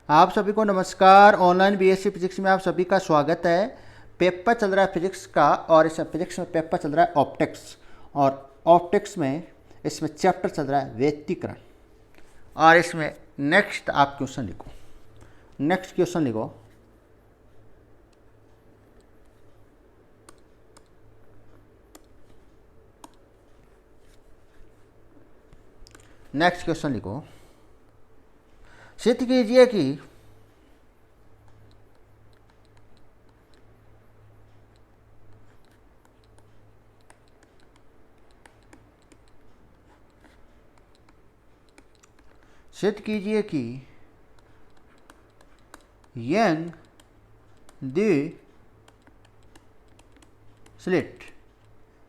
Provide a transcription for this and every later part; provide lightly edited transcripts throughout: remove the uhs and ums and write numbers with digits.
आप सभी को नमस्कार। ऑनलाइन बीएससी फिजिक्स में आप सभी का स्वागत है। पेपर चल रहा है फिजिक्स का और इस फिजिक्स में पेपर चल रहा है ऑप्टिक्स। और ऑप्टिक्स में इसमें चैप्टर चल रहा है व्यतिकरण। और इसमें नेक्स्ट आप क्वेश्चन लिखो। नेक्स्ट क्वेश्चन लिखो। नेक्स्ट क्वेश्चन लिखो। सिद्ध कीजिए कि सिद्ध कीजिए कि यंग द्वि स्लिट,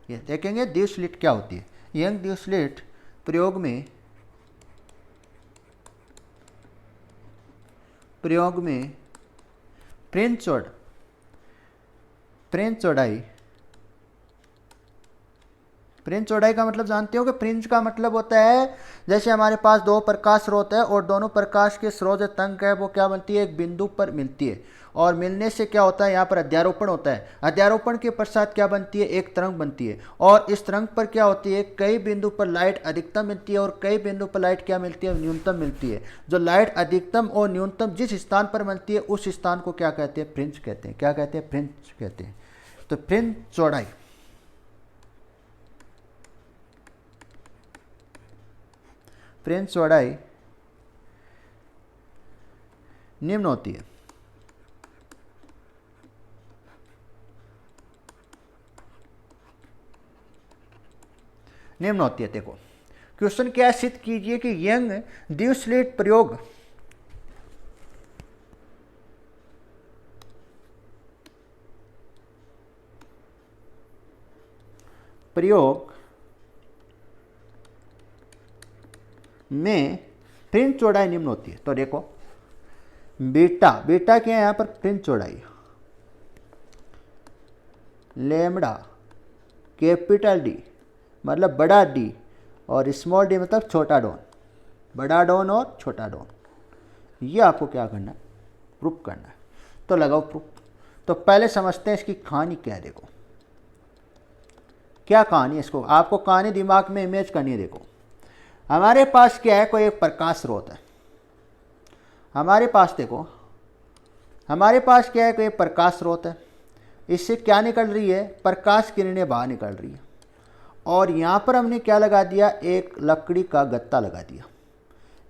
ये देखेंगे द्वि स्लिट क्या होती है। यंग द्वि स्लिट प्रयोग में फ्रिंज चौड़ाई का मतलब जानते हो कि फ्रिंज का मतलब होता है जैसे हमारे पास दो प्रकाश स्रोत है और दोनों प्रकाश के स्रोत जो तंग है वो क्या बनती है, एक बिंदु पर मिलती है। और मिलने से क्या होता है, यहाँ पर अध्यारोपण होता है। अध्यारोपण के पश्चात क्या बनती है, एक तरंग बनती है। और इस तरंग पर क्या होती है, कई बिंदु पर लाइट अधिकतम मिलती है और कई बिंदु पर लाइट क्या मिलती है, न्यूनतम मिलती है। जो लाइट अधिकतम और न्यूनतम जिस स्थान पर मिलती है उस स्थान को क्या कहते हैं, फ्रिंज कहते हैं। क्या कहते हैं, फ्रिंज कहते हैं। तो फ्रिंज चौड़ाई फ्रिंज चौड़ाई निम्न होती है। निम्न होती है। देखो क्वेश्चन क्या है, सिद्ध कीजिए कि यंग द्वि स्लिट प्रयोग में फ्रिंज चौड़ाई निम्न होती है। तो देखो बीटा क्या है यहां पर, फ्रिंज चौड़ाई। लेमड़ा कैपिटल डी मतलब बड़ा डी और स्मॉल डी मतलब छोटा डॉन। बड़ा डॉन और छोटा डॉन, ये आपको क्या करना है, प्रूफ करना है। तो लगाओ प्रूफ। तो पहले समझते हैं इसकी कहानी क्या है। देखो क्या कहानी है, इसको आपको कहानी दिमाग में इमेज करनी है। देखो हमारे पास क्या है, कोई एक प्रकाश स्रोत है। हमारे पास देखो हमारे पास क्या है, कोई प्रकाश स्रोत है। इससे क्या निकल रही है, प्रकाश किरणें बाहर निकल रही है। और यहाँ पर हमने क्या लगा दिया, एक लकड़ी का गत्ता लगा दिया।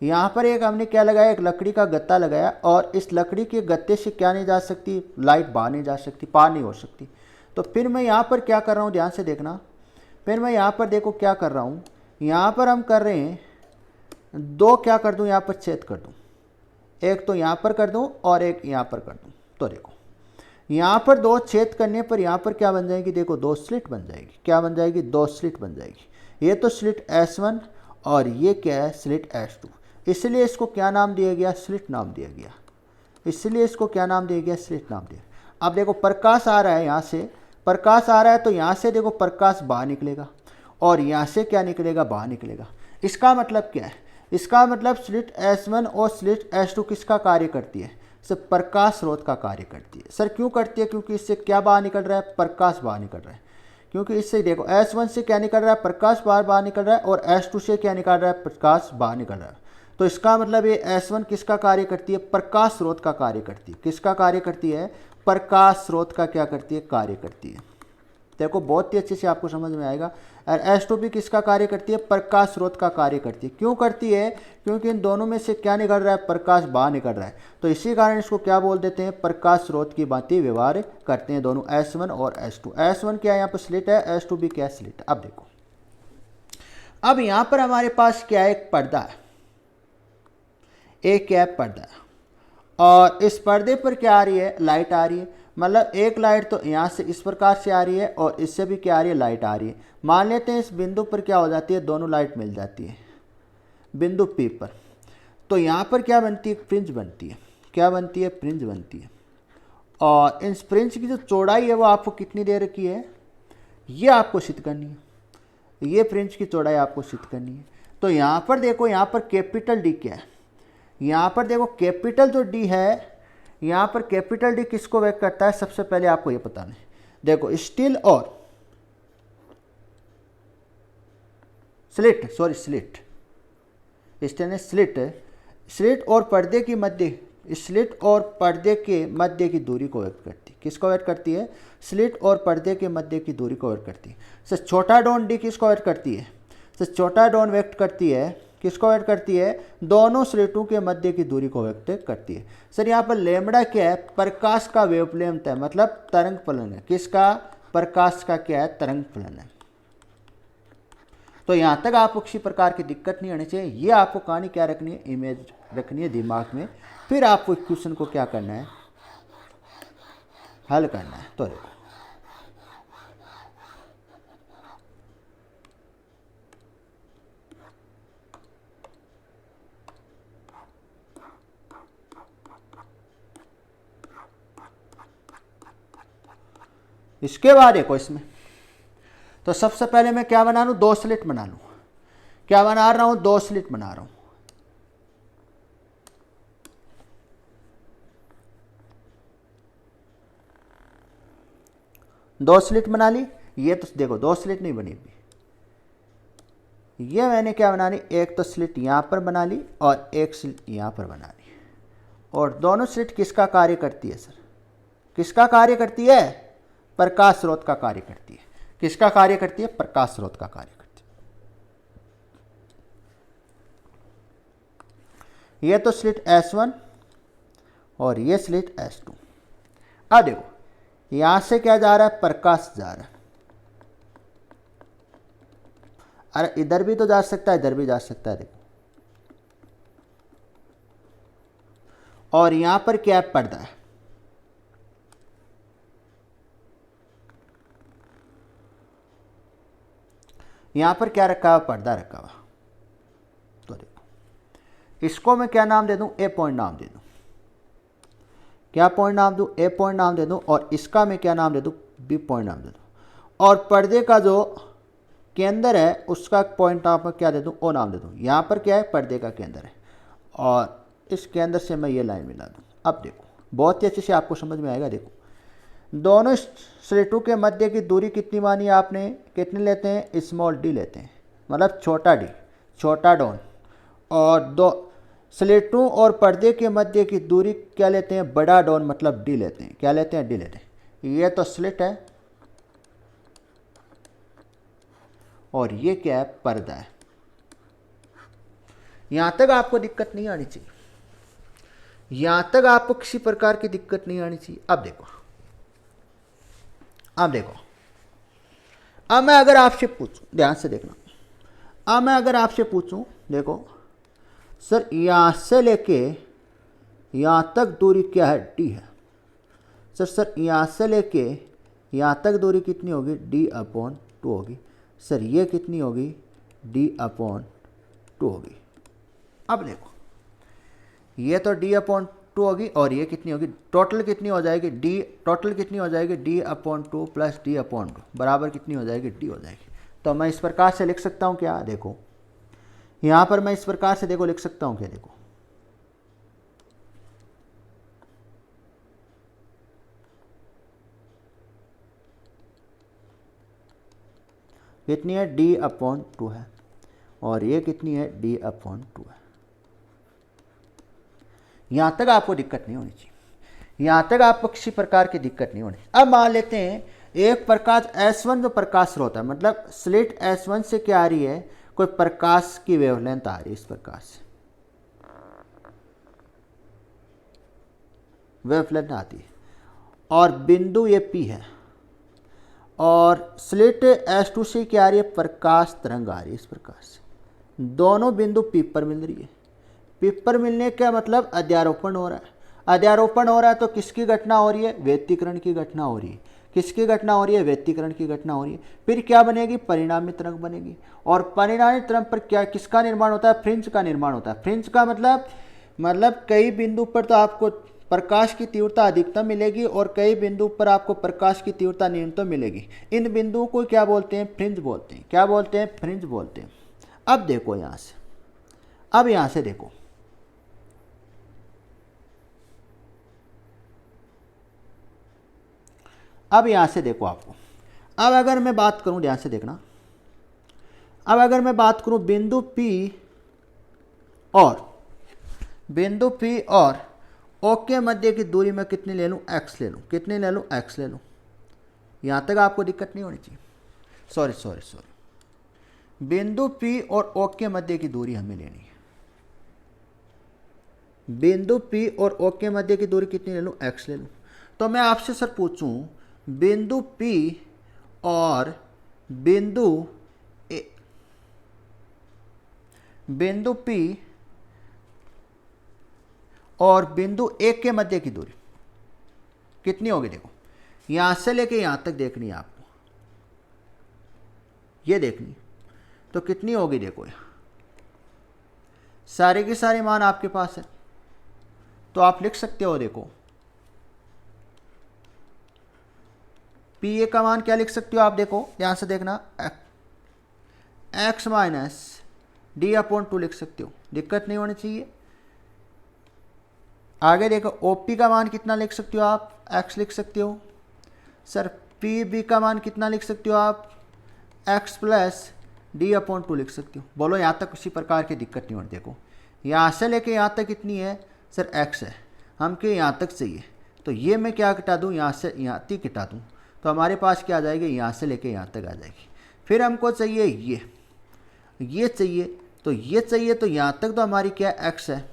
यहाँ पर हमने क्या लगाया, एक लकड़ी का गत्ता लगाया। और इस लकड़ी के गत्ते से क्या नहीं जा सकती, लाइट बाहर नहीं जा सकती, पार नहीं हो सकती। तो फिर मैं यहाँ पर क्या कर रहा हूँ, ध्यान से देखना। फिर मैं यहाँ पर देखो क्या कर रहा हूँ, यहाँ पर हम कर रहे हैं दो, क्या कर दूँ, यहाँ पर छेद कर दूँ। एक तो यहाँ पर कर दूँ और एक यहाँ पर कर दूँ। तो देखो यहाँ पर दो छेद करने पर यहाँ पर क्या बन जाएगी, देखो दो स्लिट बन जाएगी। क्या बन जाएगी, दो स्लिट बन जाएगी। ये तो स्लिट S1 और ये क्या है, स्लिट S2। इसलिए इसको क्या नाम दिया गया, स्लिट नाम दिया गया। इसलिए इसको क्या नाम दिया गया, स्लिट नाम दिया। अब देखो प्रकाश आ रहा है, यहाँ से प्रकाश आ रहा है तो यहाँ से देखो प्रकाश बाहर निकलेगा और यहाँ से क्या निकलेगा, बाहर निकलेगा। इसका मतलब क्या है, इसका मतलब स्लिट S1 और स्लिट S2 किसका कार्य करती है, सिर्फ प्रकाश स्रोत का कार्य करती है। सर क्यों करती है, क्योंकि इससे क्या बाहर निकल रहा है, प्रकाश बाहर निकल रहा है। क्योंकि इससे देखो S1 से क्या निकल रहा है, प्रकाश बाहर निकल रहा है और S2 से क्या निकल रहा है, प्रकाश बाहर निकल रहा है। तो इसका मतलब ये S1 किसका कार्य करती है, प्रकाश स्रोत का कार्य करती है। किसका कार्य करती है, प्रकाश स्रोत का क्या करती है, कार्य करती है। देखो बहुत ही अच्छे से आपको समझ में आएगा। और S2 भी किसका कार्य करती है, प्रकाश स्रोत का कार्य करती है। क्यों करती है, क्योंकि इन दोनों में से क्या निकल रहा है, प्रकाश बाहर निकल रहा है। तो इसी कारण इसको क्या बोल देते हैं, प्रकाश स्रोत की भांति व्यवहार करते हैं दोनों S1 और S2। S1 क्या है, यहाँ पर स्लिट है, S2 भी क्या है, स्लिट। अब देखो अब यहाँ पर हमारे पास क्या है, एक पर्दा है। एक क्या है, पर्दा है। और इस पर्दे पर क्या आ रही है, लाइट आ रही है। मतलब एक लाइट तो यहाँ से इस प्रकार से आ रही है और इससे भी क्या आ रही है, लाइट आ रही है। मान लेते हैं इस बिंदु पर क्या हो जाती है, दोनों लाइट मिल जाती है बिंदु P पर। तो यहाँ पर क्या बनती है, फ्रिंज बनती है। क्या बनती है, फ्रिंज बनती है। और इन फ्रिंज की जो चौड़ाई है वो आपको कितनी दे रखी है, ये आपको सिद्ध करनी है। ये फ्रिंज की चौड़ाई आपको सिद्ध करनी है। तो यहाँ पर देखो, यहाँ पर कैपिटल डी क्या है, यहाँ पर देखो कैपिटल जो डी है, यहाँ पर कैपिटल डी किसको व्यक्त करता है, सबसे पहले आपको ये पता नहीं। देखो स्टील और slit, sorry slit, stainless slit, slit और पर्दे की मध्य, स्लिट और पर्दे के मध्य की दूरी को व्यक्त करती है। किसको व्यक्त करती है? स्लिट और पर्दे के मध्य की दूरी को व्यक्त करती है। सर छोटा डॉन डी किसको व्यक्त करती है? सर छोटा डॉन व्यक्त करती है, किसको व्यक्त करती है? दोनों स्लिटों के मध्य की दूरी को व्यक्त करती है। सर यहाँ पर लैम्बडा क्या है? प्रकाश का वेवलेंथ है, मतलब तरंग फलन है। किसका? प्रकाश का क्या है? तरंग फलन है। तो यहाँ तक आपको किसी प्रकार की दिक्कत नहीं आनी चाहिए। ये आपको कहानी क्या रखनी है? इमेज रखनी है दिमाग में। फिर आपको क्वेश्चन को क्या करना है? हल करना है। तो देखो इसके बाद देखो इसमें, तो सबसे पहले मैं क्या बना लूँ? 2 स्लिट बना लूँ। क्या बना रहा हूँ? 2 स्लिट बना रहा हूँ। दो स्लिट बना ली। ये तो देखो 2 स्लिट नहीं बनी अभी। ये मैंने क्या बना ली? एक तो स्लिट यहाँ पर बना ली और एक स्लिट यहाँ पर बना ली। और दोनों स्लिट किसका कार्य करती है? सर किसका कार्य करती है? प्रकाश स्रोत का कार्य करती है। किसका कार्य करती है? प्रकाश स्रोत का कार्य करती है। ये तो स्लिट S1 और ये स्लिट S2। अब देखो यहां से क्या जा रहा है? प्रकाश जा रहा है। अरे इधर भी तो जा सकता है, इधर भी जा सकता है। देखो और यहां पर क्या है? पर्दा है। यहां पर क्या रखा हुआ? पर्दा रखा हुआ। तो देखो इसको मैं क्या नाम दे दूं? ए पॉइंट नाम दे दूं। क्या पॉइंट नाम दूं? ए पॉइंट नाम दे दूं। और इसका मैं क्या नाम दे दूं? बी पॉइंट नाम दे दूं। और पर्दे का जो केंद्र है उसका पॉइंट नाम पर क्या दे दूं? ओ नाम दे दूं। यहाँ पर क्या है? पर्दे का केंद्र है और इस केंद्र से मैं ये लाइन मिला दूं। अब देखो बहुत ही अच्छे से आपको समझ में आएगा। देखो दोनों स्लिटों के मध्य की दूरी कितनी मानी आपने? कितनी लेते हैं? स्मॉल डी लेते हैं, मतलब छोटा डी, छोटा डॉन। और दो स्लिटों और पर्दे के मध्य की दूरी क्या लेते हैं? बड़ा डॉन, मतलब डी लेते हैं। क्या लेते हैं? डी लेते हैं। ये तो स्लिट है और ये क्या है? पर्दा है। यहां तक आपको दिक्कत नहीं आनी चाहिए। यहां तक आपको किसी प्रकार की दिक्कत नहीं आनी चाहिए। अब देखो, अब देखो, अब मैं अगर आपसे पूछूं, ध्यान से देखना, अब मैं अगर आपसे पूछूं, देखो सर यहां से लेके यहां तक दूरी क्या है? डी है। सर यहां से लेके यहां तक दूरी कितनी होगी? D/2 होगी। सर ये कितनी होगी? D/2 होगी। अब देखो ये तो D/2 होगी और ये कितनी होगी? टोटल कितनी हो जाएगी? टोटल कितनी हो जाएगी? D/2 प्लस D/2 बराबर कितनी हो जाएगी? D हो जाएगी। तो मैं इस प्रकार से लिख सकता हूँ क्या? देखो यहाँ पर मैं इस प्रकार से देखो लिख सकता हूँ क्या? देखो कितनी है? D/2 है और ये कितनी है? D/2 है। यहां तक आपको दिक्कत नहीं होनी चाहिए। यहां तक आपको किसी प्रकार की दिक्कत नहीं होनी चाहिए। अब मान लेते हैं एक प्रकाश S1 जो प्रकाश स्रोत है, मतलब स्लिट S1 से क्या आ रही है? कोई प्रकाश की वेवलेंथ आ रही है इस प्रकार से, वेवलेंथ आती है और बिंदु ये P है और स्लिट S2 से क्या आ रही है? प्रकाश तरंग आ रही है इस प्रकार से। दोनों बिंदु P पर मिल रही है। P पर मिलने का मतलब अध्यारोपण हो रहा है। अध्यारोपण हो रहा है तो किसकी घटना हो रही है? व्यतिकरण की घटना हो रही है। किसकी घटना हो रही है? व्यतिकरण की घटना हो रही है। फिर क्या बनेगी? परिणामी तरंग बनेगी। और परिणामी तरंग पर क्या किसका निर्माण होता है? फ्रिंज का निर्माण होता है। फ्रिंज का मतलब कई बिंदु पर तो आपको प्रकाश की तीव्रता अधिकतम मिलेगी और कई बिंदु पर आपको प्रकाश की तीव्रता न्यूनतम मिलेगी। इन बिंदुओं को क्या बोलते हैं? फ्रिंज बोलते हैं। क्या बोलते हैं? फ्रिंज बोलते हैं। अब देखो यहाँ से, अब यहाँ से देखो, अब यहाँ से देखो आपको, अब अगर मैं बात करूँ, ध्यान से देखना, अब अगर मैं बात करूँ बिंदु P और O के मध्य की दूरी में कितनी ले लूँ, x ले लूँ, कितनी ले लूँ, x ले लूँ। यहाँ तक आपको दिक्कत नहीं होनी चाहिए। सॉरी, बिंदु P और O के मध्य की दूरी हमें लेनी है। बिंदु P और O के मध्य की दूरी कितनी ले लूँ, x ले लूँ। तो मैं आपसे सर पूछूं बिंदु P और बिंदु A के मध्य की दूरी कितनी होगी। देखो यहां से लेके यहां तक देखनी है आपको, ये देखनी, तो कितनी होगी। देखो सारे के सारे मान आपके पास है, तो आप लिख सकते हो। देखो PA का मान क्या लिख सकते हो आप, देखो यहां से देखना, x माइनस D/2 लिख सकते हो, दिक्कत नहीं होनी चाहिए। आगे देखो OP का मान कितना लिख सकते हो आप, x लिख सकते हो। सर PB का मान कितना लिख सकते हो आप, x प्लस D/2 लिख सकते हो। बोलो यहाँ तक किसी प्रकार की दिक्कत नहीं होनी। देखो यहाँ से लेके यहाँ तक कितनी है सर, x है, हमके यहाँ तक चाहिए, तो ये मैं क्या घटा दूँ, यहाँ से यहाँ तक घटा दूँ, तो हमारे पास क्या आ जाएगी, यहाँ से लेके यहाँ तक आ जाएगी। फिर हमको चाहिए ये चाहिए, तो ये चाहिए, तो यहाँ तक तो हमारी क्या x है,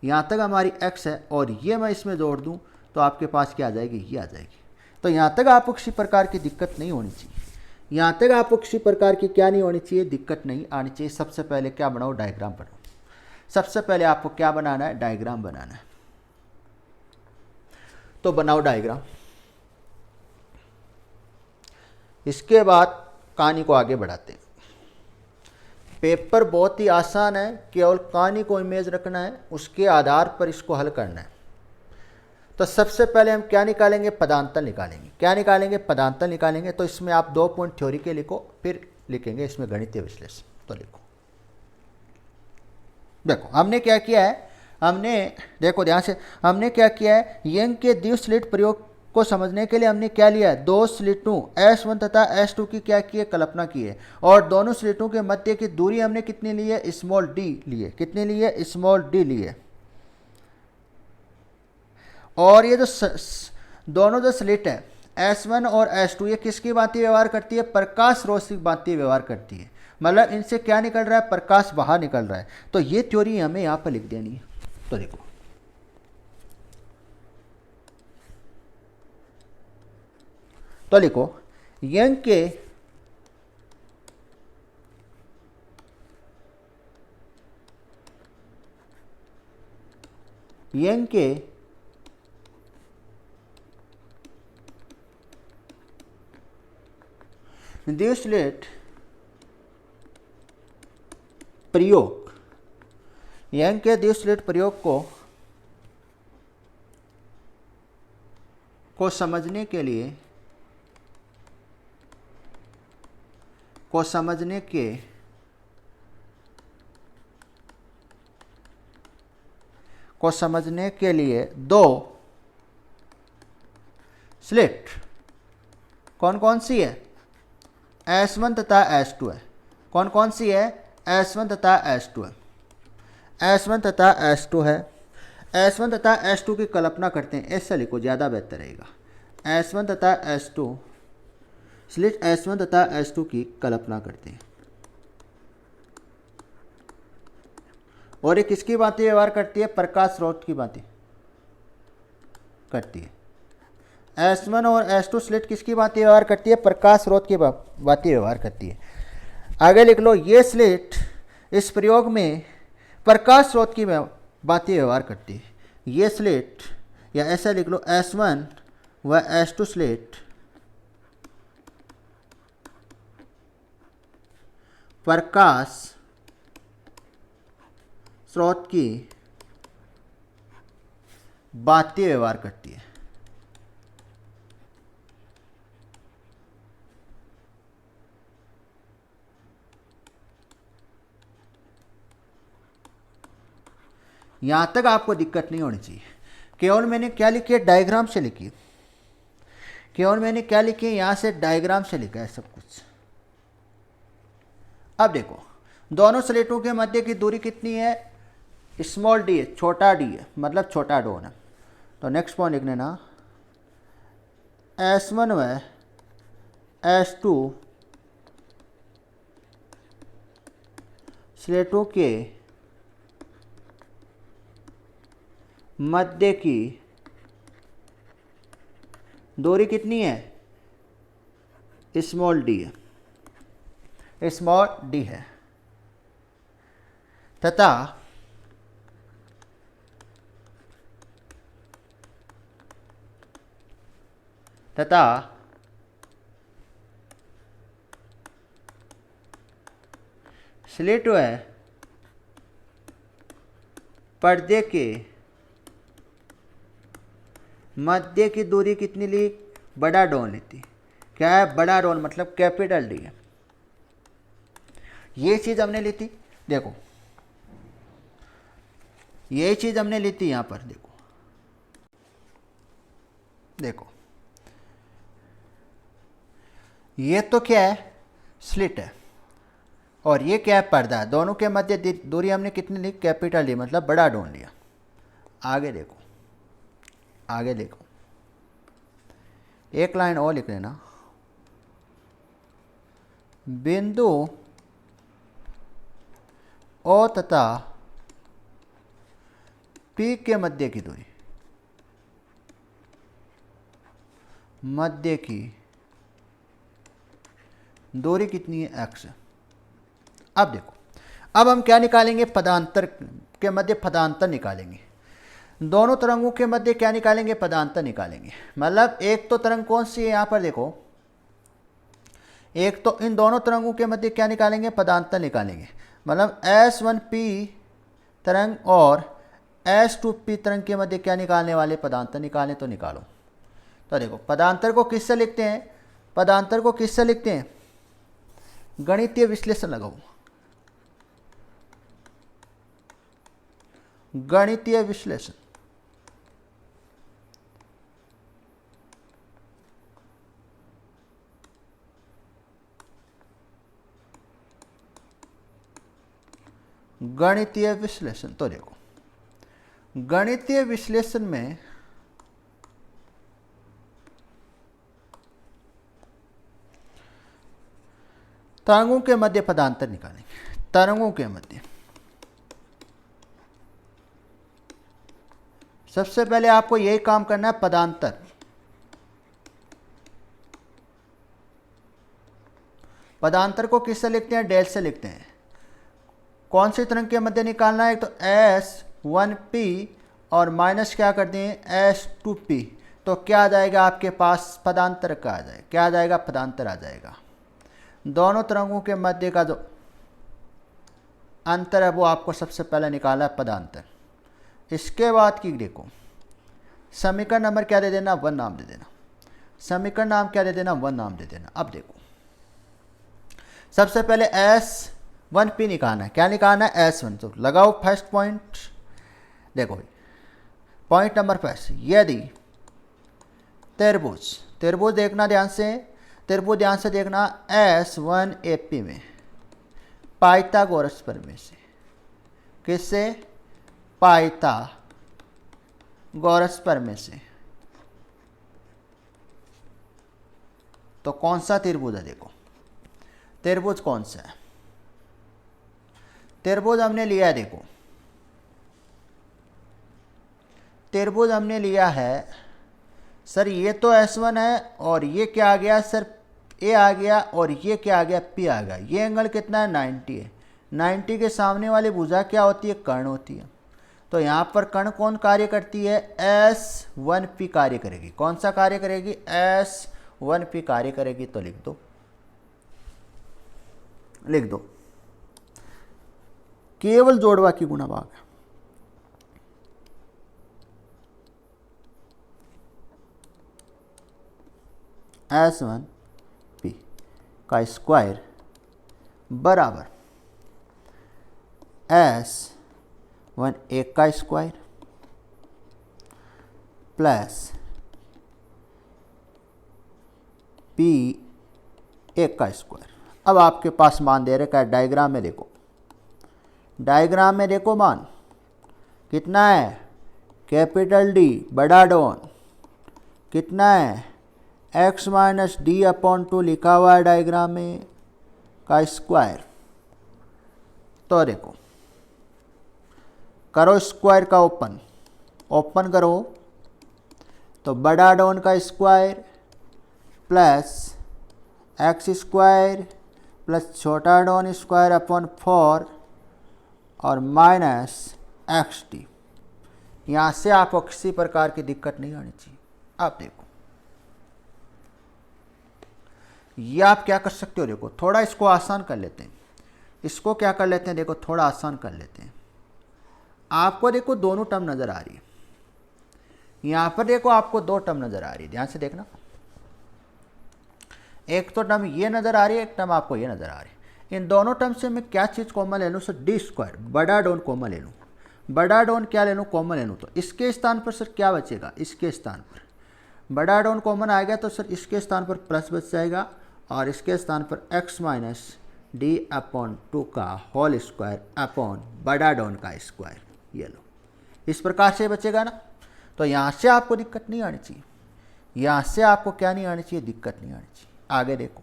यहाँ तक हमारी x है, और ये मैं इसमें जोड़ दूँ तो आपके पास क्या आ जाएगी, ये आ जाएगी। तो यहाँ तक आपको किसी प्रकार की दिक्कत नहीं होनी चाहिए, यहाँ तक आपको किसी प्रकार की क्या नहीं होनी चाहिए, दिक्कत नहीं आनी चाहिए। सबसे पहले क्या बनाओ, डायग्राम बनाओ। सबसे पहले आपको क्या बनाना है, डायग्राम बनाना है। तो बनाओ डायग्राम, इसके बाद कहानी को आगे बढ़ाते हैं। पेपर बहुत ही आसान है, केवल कहानी को इमेज रखना है, उसके आधार पर इसको हल करना है। तो सबसे पहले हम क्या निकालेंगे, पदांतर निकालेंगे। क्या निकालेंगे, पदांतर निकालेंगे। तो इसमें आप 2 पॉइंट थ्योरी के लिखो, फिर लिखेंगे इसमें गणितीय विश्लेषण। तो देखो हमने क्या किया है, देखो ध्यान से, हमने क्या किया है, यंग के द्विस्लिट प्रयोग को समझने के लिए हमने क्या लिया है, 2 स्लिटों S1 तथा S2 की क्या की है, कल्पना की है। और दोनों स्लिटों के मध्य की दूरी हमने कितनी ली है, स्मॉल d ली है। कितनी ली है, स्मॉल d ली है। और ये जो दोनों जो स्लिट है S1 और S2, ये किसकी भांति व्यवहार करती है, प्रकाश रोशनी की भांति व्यवहार करती है। मतलब इनसे क्या निकल रहा है, प्रकाश बाहर निकल रहा है। तो ये थ्योरी हमें यहाँ पर लिख देनी है। तो देखो लिखो यंग के द्विस्लिट प्रयोग, यंग के द्विस्लिट प्रयोग को समझने के लिए दो स्लिट कौन कौन सी है, S1 तथा S2 है। कौन कौन सी है, S1 तथा S2 है। S1 तथा S2 है। S1 तथा S2 की कल्पना करते हैं, ऐसा लिखो ज़्यादा बेहतर रहेगा। S1 तथा S2, स्लिट S1 तथा S2 की कल्पना करते हैं। और ये किसकी भांति व्यवहार करती है, प्रकाश स्रोत की भांति करती है। S1 और S2 स्लिट किसकी भांति व्यवहार करती है, प्रकाश स्रोत की भांति व्यवहार करती है। आगे लिख लो, ये स्लिट इस प्रयोग में प्रकाश स्रोत की भांति व्यवहार करती है। ये स्लिट, या ऐसा लिख लो, S1 व S2 स्लिट प्रकाश स्रोत की भांति व्यवहार करती है। यहां तक आपको दिक्कत नहीं होनी चाहिए। केवल मैंने क्या लिखी है, डायग्राम से लिखी। केवल मैंने क्या लिखी है, यहाँ से डायग्राम से लिखा है सब कुछ। अब देखो दोनों स्लेटों के मध्य की दूरी कितनी है, स्मॉल डी है, छोटा डी है, मतलब छोटा डोन है। तो नेक्स्ट पॉइंट लिख लेना, S1 व S2 स्लेटों के मध्य की दूरी कितनी है, स्मॉल डी है, स्मॉल डी है, तथा स्लिट व पर्दे के मध्य की दूरी कितनी ली, बड़ा डोन लेती। क्या है, बड़ा डोन मतलब कैपिटल डी है। ये चीज हमने ली थी, देखो ये चीज हमने ली थी यहां पर, देखो देखो ये तो क्या है, स्लिट है, और ये क्या है, पर्दा है। दोनों के मध्य दूरी हमने कितनी ली, कैपिटल ली, मतलब बड़ा डोन लिया। आगे देखो, आगे देखो, एक लाइन और लिख लेना, बिंदु ओ तथा पी के मध्य की दूरी, मध्य की दूरी कितनी है, x। अब देखो, अब हम क्या निकालेंगे, पदांतर के मध्य पदांतर निकालेंगे। दोनों तरंगों के मध्य क्या निकालेंगे, पदांतर निकालेंगे। मतलब एक तो तरंग कौन सी है, यहां पर देखो, एक तो इन दोनों तरंगों के मध्य क्या निकालेंगे, पदांतर निकालेंगे। मतलब S1P तरंग और S2P तरंग के मध्य क्या निकालने वाले, पदांतर निकालें। तो निकालो। तो देखो पदांतर को किससे लिखते हैं, पदांतर को किससे लिखते हैं, गणितीय विश्लेषण लगाओ, गणितीय विश्लेषण। गणितीय विश्लेषण, तो देखो गणितीय विश्लेषण में तरंगों के मध्य पदांतर निकालेंगे। तरंगों के मध्य सबसे पहले आपको यही काम करना है, पदांतर। पदांतर को किससे लिखते हैं, डेल से लिखते हैं। कौन सी तरंग के मध्य निकालना है, तो S1P और माइनस क्या कर दें, S2P। तो क्या आ जाएगा आपके पास, पदांतर का आ जाएगा। क्या आ जाएगा, पदांतर आ जाएगा। दोनों तरंगों के मध्य का जो अंतर है वो आपको सबसे पहले निकाला है, पदांतर। इसके बाद की देखो, समीकरण नंबर क्या दे देना, 1 नाम दे देना। समीकरण नाम क्या दे देना, 1 नाम दे देना। अब देखो सबसे पहले S1P निकालना है। क्या निकालना है, S1। तो लगाओ फर्स्ट पॉइंट। देखो पॉइंट नंबर फर्स्ट, यदि त्रिभुज, त्रिभुज देखना ध्यान से, त्रिभुज ध्यान से देखना, S1AP में पाइथागोरस प्रमेय से, किससे, पाइथागोरस प्रमेय से। तो कौन सा त्रिभुज है, देखो त्रिभुज कौन सा है, त्रिभुज हमने लिया है, देखो त्रिभुज हमने लिया है सर, ये तो S1 है और ये क्या आ गया सर, A आ गया, और ये क्या आ गया, P आ गया। ये एंगल कितना है, 90 है। 90 के सामने वाली भुजा क्या होती है, कर्ण होती है। तो यहाँ पर कर्ण कौन कार्य करती है, S1P कार्य करेगी। कौन सा कार्य करेगी, S1P कार्य करेगी। तो लिख दो, लिख दो, केवल जोड़वा की गुणा भाग है। S1P का स्क्वायर बराबर S1A का स्क्वायर प्लस पी एक का स्क्वायर। अब आपके पास मान दे रखा है, डायग्राम में देखो, डायग्राम में देखो मान कितना है, कैपिटल डी बड़ा डॉन कितना है, एक्स माइनस डी अपॉन 2 लिखा हुआ है डायग्राम में का स्क्वायर। तो देखो करो स्क्वायर का ओपन, ओपन करो तो बड़ा डॉन का square plus x square plus छोटा डॉन स्क्वायर अपॉन 4 और माइनस एक्स डी। यहाँ से आपको किसी प्रकार की दिक्कत नहीं आनी चाहिए। आप देखो ये आप क्या कर सकते हो, देखो थोड़ा इसको आसान कर लेते हैं, इसको क्या कर लेते हैं, देखो थोड़ा आसान कर लेते हैं। आपको देखो दोनों टर्म नज़र आ रही है, यहाँ पर देखो आपको दो टर्म नज़र आ रही है, ध्यान से देखना। एक तो टर्म ये नज़र आ रही है, एक टर्म आपको ये नज़र आ रही है। इन दोनों टर्म से मैं क्या चीज़ कॉमन ले लूँ सर, डी स्क्वायर बड़ा डॉन कॉमन ले लूँ। बड़ा डॉन क्या ले लूँ, कॉमन ले लूँ। तो इसके स्थान पर सर क्या बचेगा, इसके स्थान पर बड़ा डॉन कॉमन आएगा तो सर इसके स्थान पर प्लस बच जाएगा और इसके स्थान पर एक्स माइनस डी अपॉन 2 का होल स्क्वायर अपॉन बड़ा डॉन का स्क्वायर, ये लो इस प्रकार से बचेगा ना। तो यहाँ से आपको दिक्कत नहीं आनी चाहिए, यहाँ से आपको क्या नहीं आनी चाहिए, दिक्कत नहीं आनी चाहिए। आगे देखो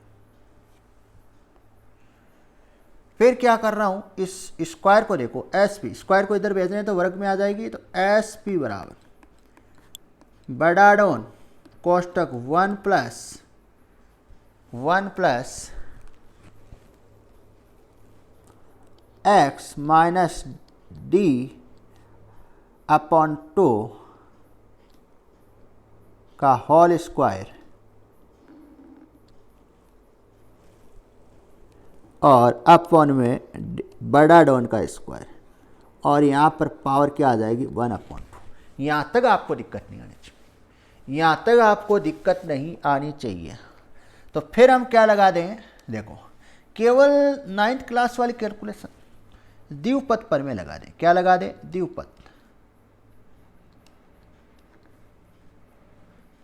फिर क्या कर रहा हूँ, इस स्क्वायर को देखो एस पी, स्क्वायर को इधर भेजने तो वर्ग में आ जाएगी। तो एस पी बराबर बड़ा डॉन कोष्टक 1 plus x minus d upon 2 का होल स्क्वायर और अपॉन में बड़ा डॉन का स्क्वायर और यहाँ पर पावर क्या आ जाएगी 1/2। यहाँ तक आपको दिक्कत नहीं आनी चाहिए, यहाँ तक आपको दिक्कत नहीं आनी चाहिए। तो फिर हम क्या लगा दें, देखो केवल 9th क्लास वाली कैलकुलेशन द्विपद पर में लगा दें। क्या लगा दें, द्विपद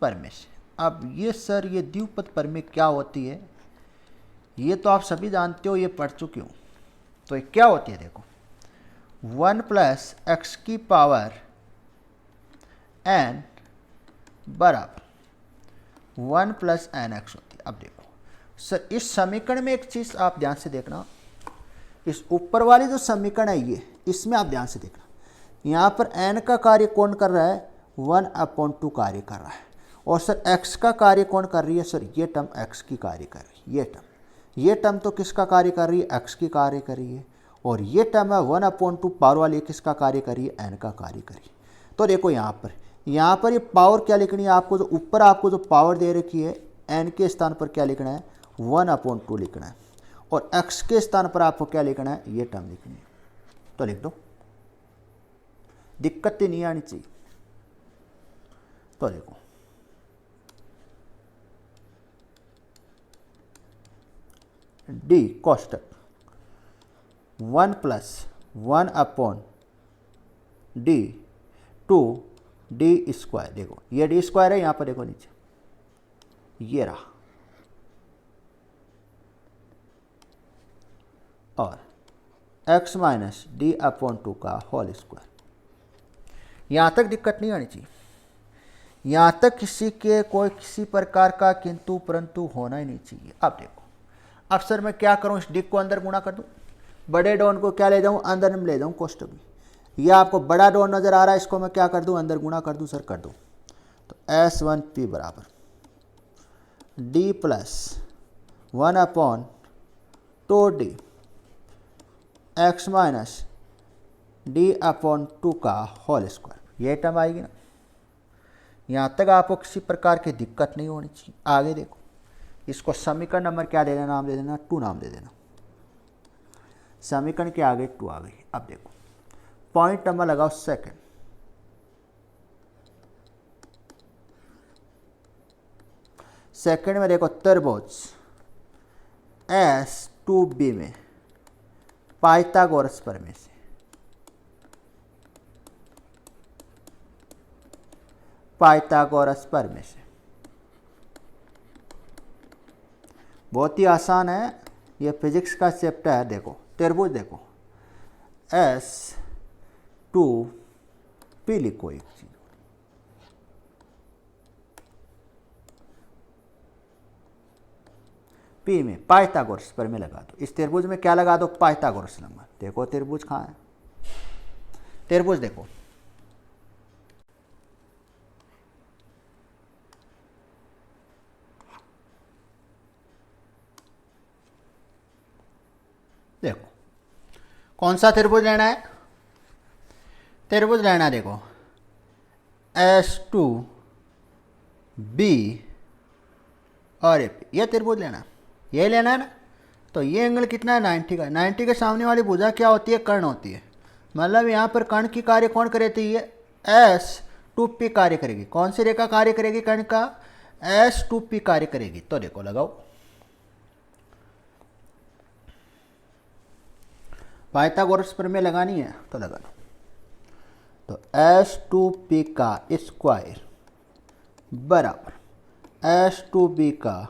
पर में से। अब ये सर ये द्विपद पर में क्या होती है ये तो आप सभी जानते हो, ये पढ़ चुके हो। तो ये क्या होती है, देखो 1 प्लस एक्स की पावर n बराबर 1 प्लस एन एक्स होती है। अब देखो सर इस समीकरण में एक चीज़ आप ध्यान से देखना, इस ऊपर वाली जो समीकरण है ये, इसमें आप ध्यान से देखना, यहाँ पर n का कार्य कौन कर रहा है, 1/2 कार्य कर रहा है। और सर x का कार्य कौन कर रही है, सर ये टर्म x की कार्य कर रही है। ये टर्म तो किसका कार्य कर रही है, x की कार्य कर रही है। और ये टर्म है 1/2 पावर वाली किसका कार्य कर रही है, n का कार्य कर रही है। तो देखो यहाँ पर ये पावर क्या लिखनी है आपको, जो ऊपर आपको जो पावर दे रखी है n के स्थान पर क्या लिखना है, 1/2 लिखना है। और x के स्थान पर आपको क्या लिखना है, ये टर्म लिखनी है। तो लिख दो, दिक्कत ही नहीं आनी चाहिए। तो देखो D कोष्टक 1 plus 1/d 2d square. देखो ये डी स्क्वायर है, यहाँ पर देखो नीचे ये रहा, और x माइनस d/2 का होल स्क्वायर। यहाँ तक दिक्कत नहीं आनी चाहिए, यहाँ तक किसी प्रकार का किंतु परंतु होना ही नहीं चाहिए। अब देखो अब सर मैं क्या करूँ, इस डी को अंदर गुणा कर दूँ, बड़े डॉन को क्या ले जाऊँ, अंदर में ले जाऊँ कोष्टक में। यह आपको बड़ा डॉन नज़र आ रहा है, इसको मैं क्या कर दूँ, अंदर गुणा कर दूँ, सर कर दूँ। तो S1P बराबर d plus 1/2d x minus d/2 का होल स्क्वायर, ये टर्म आएगी ना। यहाँ तक आपको किसी प्रकार की दिक्कत नहीं होनी चाहिए। आगे देखो, इसको समीकरण नंबर क्या दे देना, नाम दे देना 2 नाम दे देना। समीकरण के आगे 2 आ गई। अब देखो पॉइंट नंबर लगाओ सेकंड, सेकंड में देखो त्रिभुज S2B में पाइथागोरस प्रमेय से बहुत ही आसान है, ये फिजिक्स का चैप्टर है। देखो त्रिभुज, देखो S2P लिखो एक चीज, P में पाइथागोरस प्रमेय लगा दो। इस त्रिभुज में क्या लगा दो? पाइथागोरस लंबा। देखो त्रिभुज कहाँ है? त्रिभुज देखो, देखो कौन सा त्रिभुज लेना है? त्रिभुज लेना है, देखो S2B और ये त्रिभुज लेना, ये लेना है ना। तो ये एंगल कितना है? 90 का। 90 के सामने वाली भुजा क्या होती है? कर्ण होती है। मतलब यहाँ पर कर्ण की कार्य कौन करेगी? ये S2P कार्य करेगी। कौन सी रेखा कार्य करेगी? कर्ण का S2P कार्य करेगी। तो देखो लगाओ, पाइथागोरस प्रमेय लगानी है तो लगा दो। तो S2P का स्क्वायर बराबर S2B का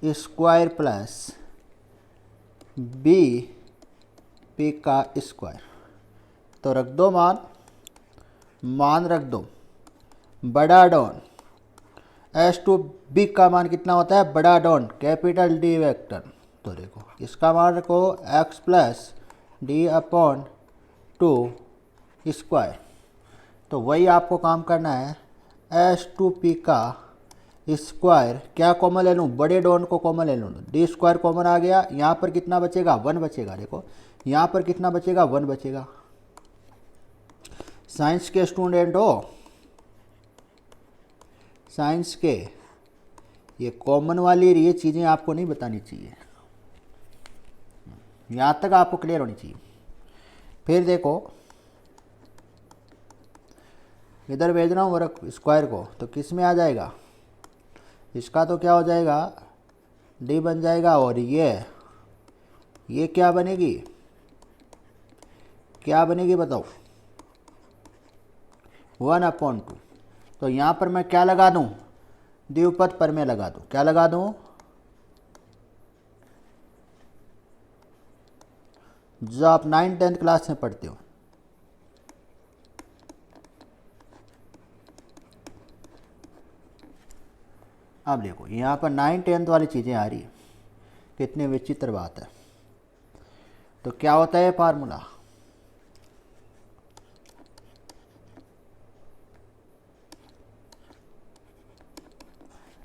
स्क्वायर प्लस BP का स्क्वायर। तो रख दो मान रख दो। बड़ा डॉन S2B का मान कितना होता है? बड़ा डॉन कैपिटल D वेक्टर। तो देखो इसका मान रखो x प्लस D/2 स्क्वायर। तो वही आपको काम करना है। S2P का स्क्वायर क्या कॉमन ले लूँ? बड़े डॉन को कॉमन ले लूँ। D स्क्वायर कॉमन आ गया। यहाँ पर कितना बचेगा? 1 बचेगा। देखो यहाँ पर कितना बचेगा? 1 बचेगा। साइंस के स्टूडेंट हो, साइंस के, ये कॉमन वाली ये चीज़ें आपको नहीं बतानी चाहिए। यहाँ तक आपको क्लियर होनी चाहिए। फिर देखो इधर भेज रहा हूँ वर्क स्क्वायर को, तो किस में आ जाएगा? इसका तो क्या हो जाएगा? D बन जाएगा। और ये क्या बनेगी? क्या बनेगी बताओ? 1/2। तो यहाँ पर मैं क्या लगा दूँ? द्विपद प्रमेय लगा दूँ। क्या लगा दूँ? जो आप 9th 10th क्लास में पढ़ते हो। अब देखो यहाँ पर 9th 10th वाली चीज़ें आ रही है। कितनी विचित्र बात है। तो क्या होता है फार्मूला?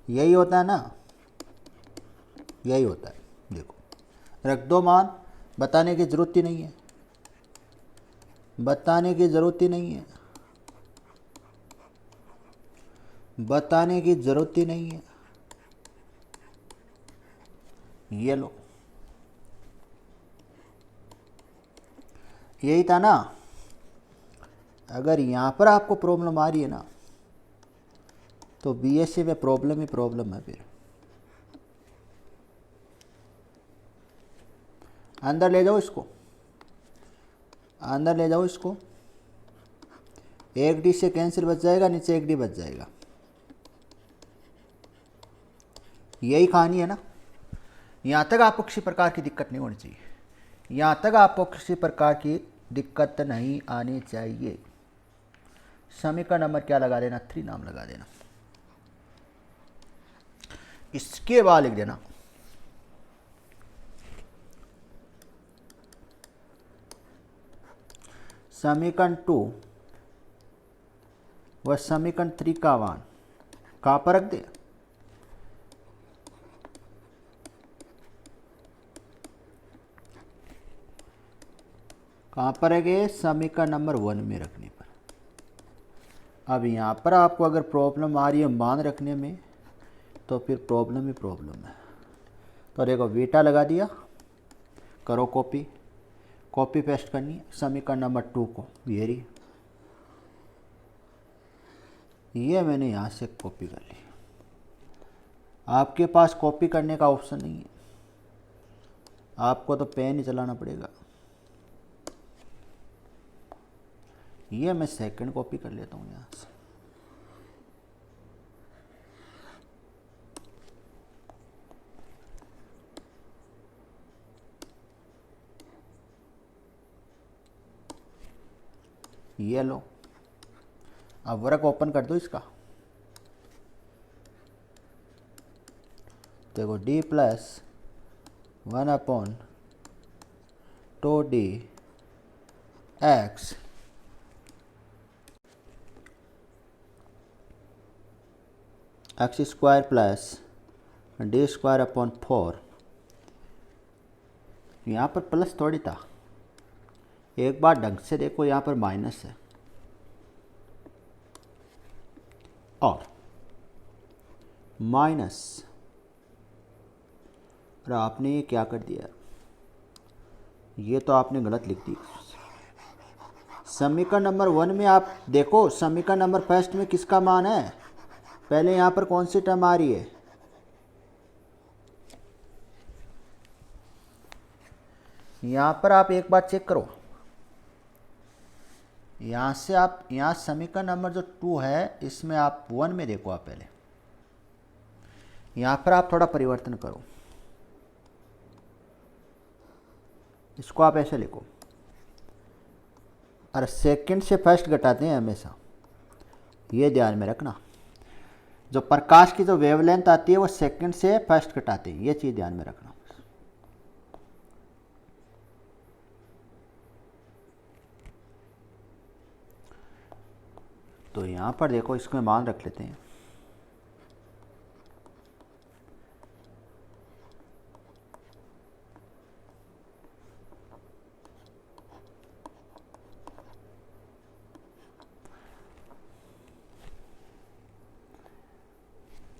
यही होता है ना, यही होता है। देखो रख दो मान, बताने की ज़रूरत ही नहीं है, बताने की ज़रूरत ही नहीं है, बताने की ज़रूरत ही नहीं है। ये लो, यही था ना। अगर यहाँ पर आपको प्रॉब्लम आ रही है ना, तो बीएससी में प्रॉब्लम ही प्रॉब्लम है। फिर अंदर ले जाओ इसको, अंदर ले जाओ इसको। 1D से कैंसिल बच जाएगा, नीचे 1D बच जाएगा। यही कहानी है ना। यहाँ तक आपको किसी प्रकार की दिक्कत नहीं होनी चाहिए। यहाँ तक आपको किसी प्रकार की दिक्कत नहीं आनी चाहिए। समीकरण नंबर क्या लगा देना? 3 नाम लगा देना। इसके बाद लिख देना समीकरण 2 व समीकरण 3 का मान कहाँ पर रख दे? कहाँ पर है? समीकरण नंबर 1 में रखने पर। अब यहाँ पर आपको अगर प्रॉब्लम आ रही है मान रखने में, तो फिर प्रॉब्लम ही प्रॉब्लम है। तो देखो बीटा लगा दिया, करो कॉपी, कॉपी पेस्ट करनी है समीकरण नंबर 2 को। ये मैंने यहाँ से कॉपी कर ली। आपके पास कॉपी करने का ऑप्शन नहीं है, आपको तो पेन ही चलाना पड़ेगा। ये मैं सेकंड कॉपी कर लेता हूँ यहाँ से। ये लो, अब वर्क ओपन कर दो इसका। देखो D plus 1/2d x x² plus d² 4। यहाँ पर प्लस थोड़ी था, एक बार ढंग से देखो, यहाँ पर माइनस है और माइनस, और आपने ये क्या कर दिया, ये तो आपने गलत लिख दी। समीकरण नंबर 1 में आप देखो, समीकरण नंबर फर्स्ट में किसका मान है, पहले यहाँ पर कौन सी टर्म आ रही है, यहाँ पर आप एक बार चेक करो, यहाँ से आप, यहाँ समीकरण नंबर जो 2 है इसमें आप 1 में देखो, आप पहले यहाँ पर आप थोड़ा परिवर्तन करो, इसको आप ऐसे लिखो, और सेकंड से फर्स्ट घटाते हैं हमेशा, ये ध्यान में रखना, जो प्रकाश की जो वेवलेंथ आती है वो सेकंड से फर्स्ट घटाते हैं, ये चीज़ ध्यान में रखना। तो यहाँ पर देखो, इसमें मान रख लेते हैं,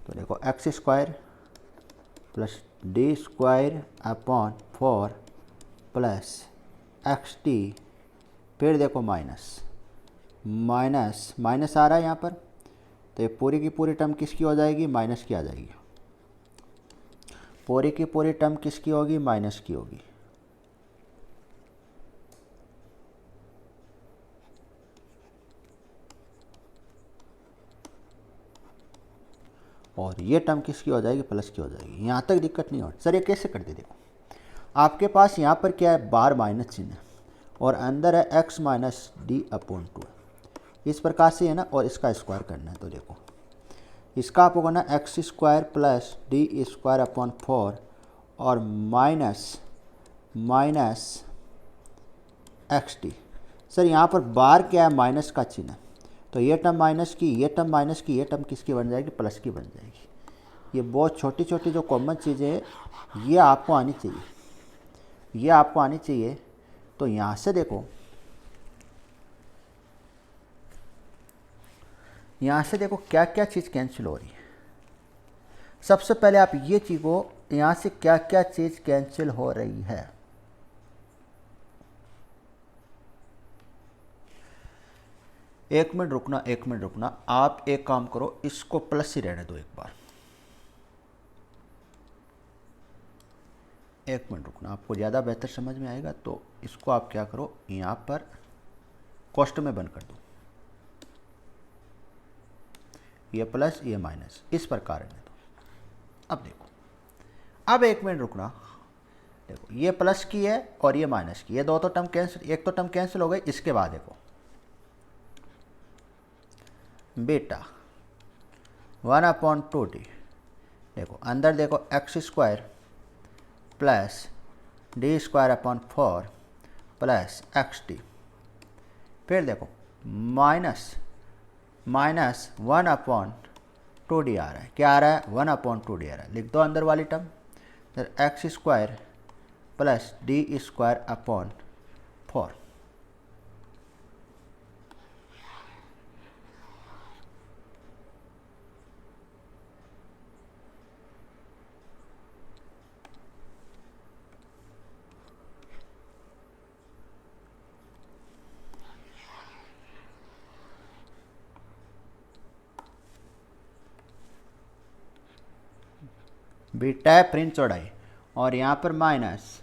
तो देखो x² plus d² 4 plus xt, फिर देखो माइनस माइनस माइनस आ रहा है यहाँ पर, तो ये पूरी की पूरी टर्म किसकी हो जाएगी, माइनस की आ जाएगी, पूरी की पूरी टर्म किसकी होगी, माइनस की होगी। और ये टर्म किसकी हो जाएगी, प्लस की हो जाएगी। यहाँ तक दिक्कत नहीं हो। सर ये कैसे करते, देखो आपके पास यहाँ पर क्या है, बार माइनस चिन्ह है और अंदर है x माइनस d/2, इस प्रकार से है ना, और इसका स्क्वायर करना है। तो देखो इसका आपको करना x² प्लस d² 4 और माइनस xt। सर यहाँ पर बार क्या है, माइनस का चिन्ह है, तो ये टर्म माइनस की, ये टर्म माइनस की, ये टर्म किसकी बन जाएगी, प्लस की बन जाएगी। ये बहुत छोटी छोटी जो कॉमन चीज़ें हैं, ये आपको आनी चाहिए, ये आपको आनी चाहिए। तो यहाँ से देखो, यहाँ से देखो क्या क्या चीज़ कैंसिल हो रही है। सबसे पहले आप ये चीज़ को, यहाँ से क्या क्या चीज़ कैंसिल हो रही है। एक मिनट रुकना, एक मिनट रुकना, आप एक काम करो, इसको प्लस ही रहने दो एक बार, एक मिनट रुकना, आपको ज़्यादा बेहतर समझ में आएगा। तो इसको आप क्या करो, यहाँ पर कॉस्ट में बंद कर दो, ये प्लस ये माइनस, इस प्रकार रहने दो। अब देखो, अब एक मिनट रुकना, देखो ये प्लस की है और ये माइनस की, ये दो तो टर्म कैंसिल, एक तो टर्म कैंसिल हो गई। इसके बाद देखो बेटा 1/2d, देखो अंदर देखो x² plus d² 4 plus xt, फिर देखो माइनस 1/2d आ रहा है, क्या आ रहा है, 1/2d आ रहा है। लिख दो अंदर वाली term, x² plus d² 4। Beta है फ्रिंज चौड़ाई, और यहाँ पर माइनस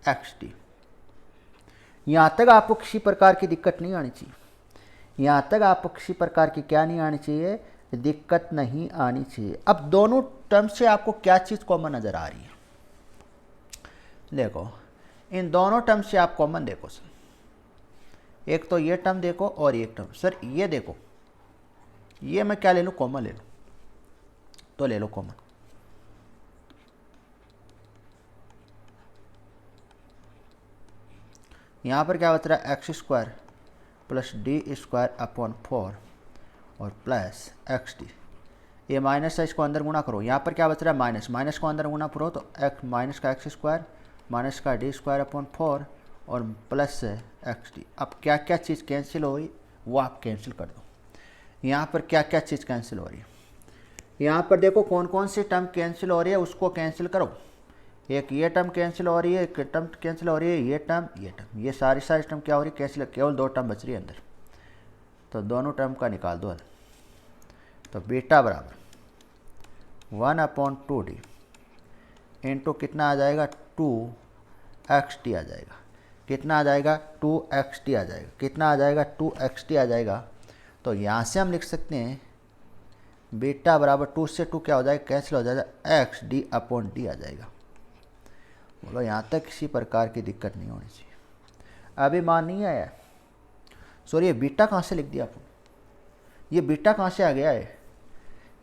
xt। यहाँ तक आपको किसी प्रकार की दिक्कत नहीं आनी चाहिए, यहाँ तक आपको किसी प्रकार की क्या नहीं आनी चाहिए, दिक्कत नहीं आनी चाहिए। अब दोनों टर्म से आपको क्या चीज़ कॉमन नज़र आ रही है, देखो इन दोनों टर्म से आप कॉमन देखो सर, एक तो ये टर्म देखो और एक टर्म, सर ये देखो, ये मैं क्या ले लूँ, कॉमन ले लूँ, तो ले लो कॉमन। यहाँ पर क्या बच रहा है, x square plus D square upon 4 और प्लस एक्स डी। ये माइनस है, इसको अंदर गुणा करो, यहाँ पर क्या बच रहा है माइनस, माइनस को अंदर गुणा करो तो एक्स माइनस का एक्स स्क्वायर माइनस का डी स्क्वायर अपॉन 4 और प्लस एक्स डी। अब क्या क्या चीज़ कैंसिल हो रही वो आप कैंसिल कर दो। यहाँ पर क्या क्या चीज़ कैंसिल हो रही है, यहाँ पर देखो कौन कौन सी टर्म कैंसिल हो रही है उसको कैंसिल करो। एक ये टर्म कैंसिल हो रही है, एक टर्म कैंसिल हो रही है, ये टर्म, ये सारी टर्म क्या हो रही है कैंसिल, केवल 2 टर्म बच रही है अंदर, तो दोनों टर्म का निकाल दो। तो बीटा बराबर 1/2d इंटू कितना आ जाएगा 2xt आ जाएगा, कितना आ जाएगा 2xt आ जाएगा, कितना आ जाएगा 2xt आ जाएगा। तो यहाँ से हम लिख सकते हैं बीटा बराबर 2 से 2 क्या हो जाएगा कैंसिल हो जाएगा, एक्स डी अपॉन डी आ जाएगा। बोलो यहाँ तक किसी प्रकार की दिक्कत नहीं होनी चाहिए। अभी मान नहीं आया, सॉरी ये बीटा कहाँ से लिख दिया आपने, ये बीटा कहाँ से आ गया है,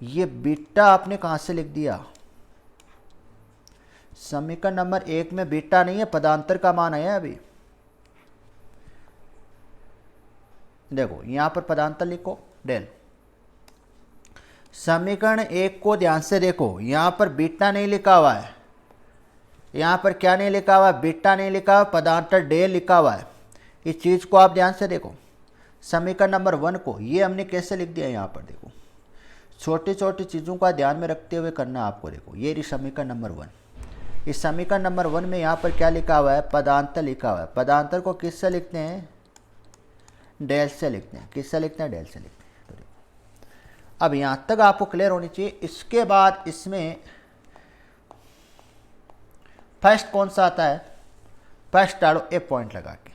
ये बीटा आपने कहाँ से लिख दिया, समीकरण नंबर 1 में बीटा नहीं है, पदांतर का मान आया अभी। देखो यहाँ पर पदांतर लिखो डेल, समीकरण 1 को ध्यान से देखो, यहाँ पर बीटा नहीं लिखा हुआ है, यहाँ पर क्या नहीं लिखा हुआ, बीटा नहीं लिखा हुआ, पदांतर डेल लिखा हुआ है। इस चीज़ को आप ध्यान से देखो, समीकरण नंबर 1 को ये हमने कैसे लिख दिया, यहाँ पर देखो छोटी छोटी चीज़ों का ध्यान में रखते हुए करना आपको। देखो ये रही समीकरण नंबर 1, इस समीकरण नंबर 1 में यहाँ पर क्या लिखा हुआ है, पदांतर लिखा हुआ है। पदांतर को किससे लिखते हैं, डेल से लिखते हैं, किससे लिखते हैं, डेल से लिखते हैं। तो देखो अब यहाँ तक आपको क्लियर होनी चाहिए। इसके बाद इसमें फर्स्ट कौन सा आता है, फर्स्ट डालो ए पॉइंट लगा के,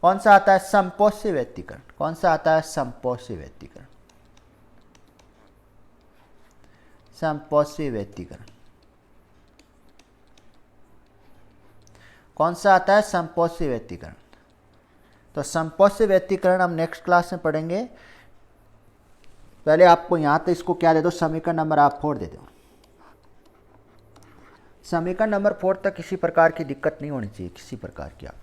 कौन सा आता है, समपोषी व्यक्तीकरण। कौन सा आता है, समपोषी व्यक्तीकरण, समपोषी व्यक्तीकरण। कौन सा आता है, समपोषी व्यक्तीकरण। तो समपोषी व्यक्तीकरण हम नेक्स्ट क्लास में पढ़ेंगे। पहले आपको यहाँ तक इसको क्या दे दो, समीकरण नंबर आप 4 दे दो। समीकरण नंबर 4 तक किसी प्रकार की दिक्कत नहीं होनी चाहिए, किसी प्रकार की। आप